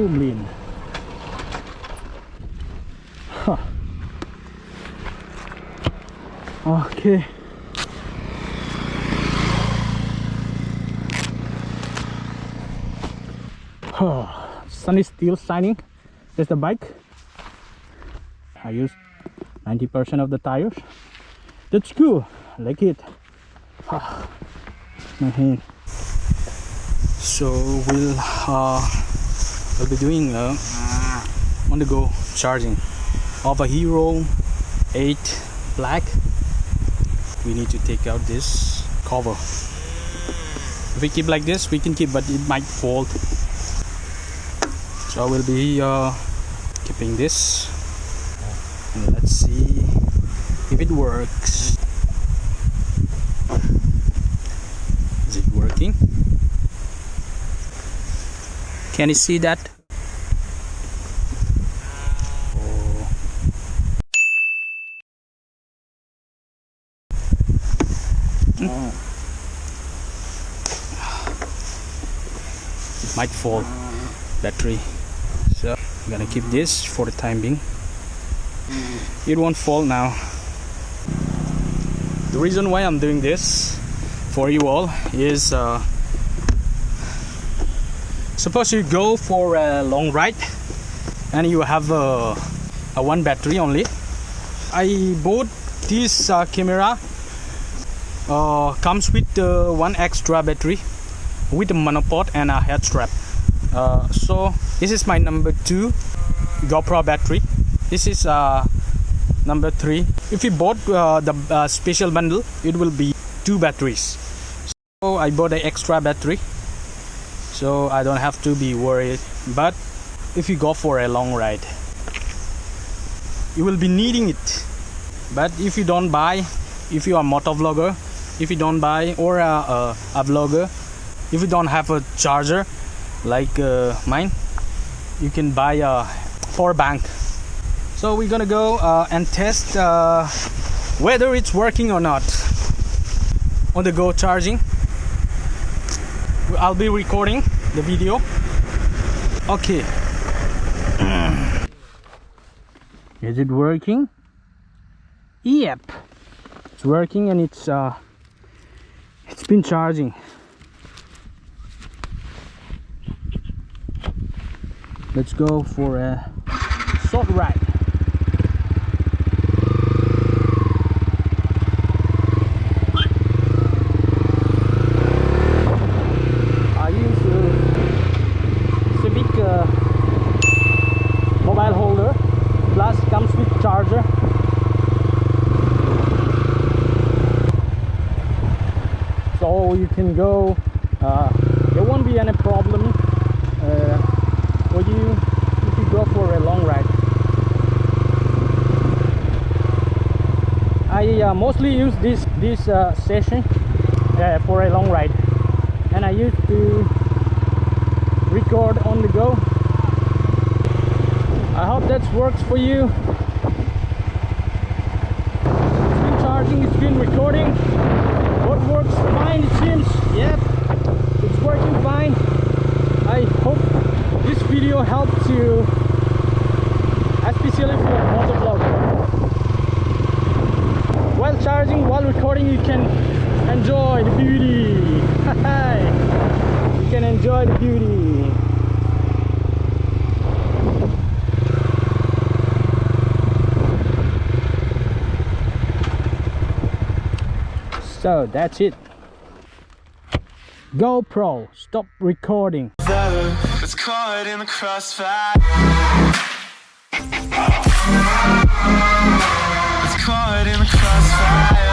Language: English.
zoom in. Huh. Okay. Oh, sun is still shining. There's the bike. I used 90% of the tires. That's cool. I like it. Oh, my hand. So we'll be doing on the go charging of a Hero 8 Black. We need to take out this cover. If we keep like this, we can keep, but it might fall. So I will be keeping this. And let's see if it works. Is it working? Can you see that? Oh. It might fall, battery. So I'm gonna keep this for the time being. It won't fall now. The reason why I'm doing this for you all is suppose you go for a long ride and you have a one battery only. I bought this camera comes with one extra battery with a monopod and a head strap. So this is my number 2 GoPro battery. This is number 3. If you bought the special bundle, it will be 2 batteries. So I bought an extra battery, so I don't have to be worried. But if you go for a long ride, you will be needing it. But if you don't buy, if you are a motovlogger, if you don't buy, or a vlogger, if you don't have a charger like mine, you can buy a power bank. So we're gonna go and test whether it's working or not on the go charging. I'll be recording the video. Okay. Is it working? Yep, it's working, and it's been charging. Let's go for a short ride. I use Civic mobile holder, plus comes with charger. So you can go, there won't be any problem for you if you go for a long ride. I mostly use this session for a long ride, and I used to record on the go. I hope that works for you. It's been charging, it's been recording. What works fine, it seems. Yep, it's working fine. I hope this video helps you, especially for a motovlogger. While charging, while recording, you can enjoy the beauty. You can enjoy the beauty. So that's it. GoPro, stop recording. It's caught in the crossfire. It's caught in the crossfire.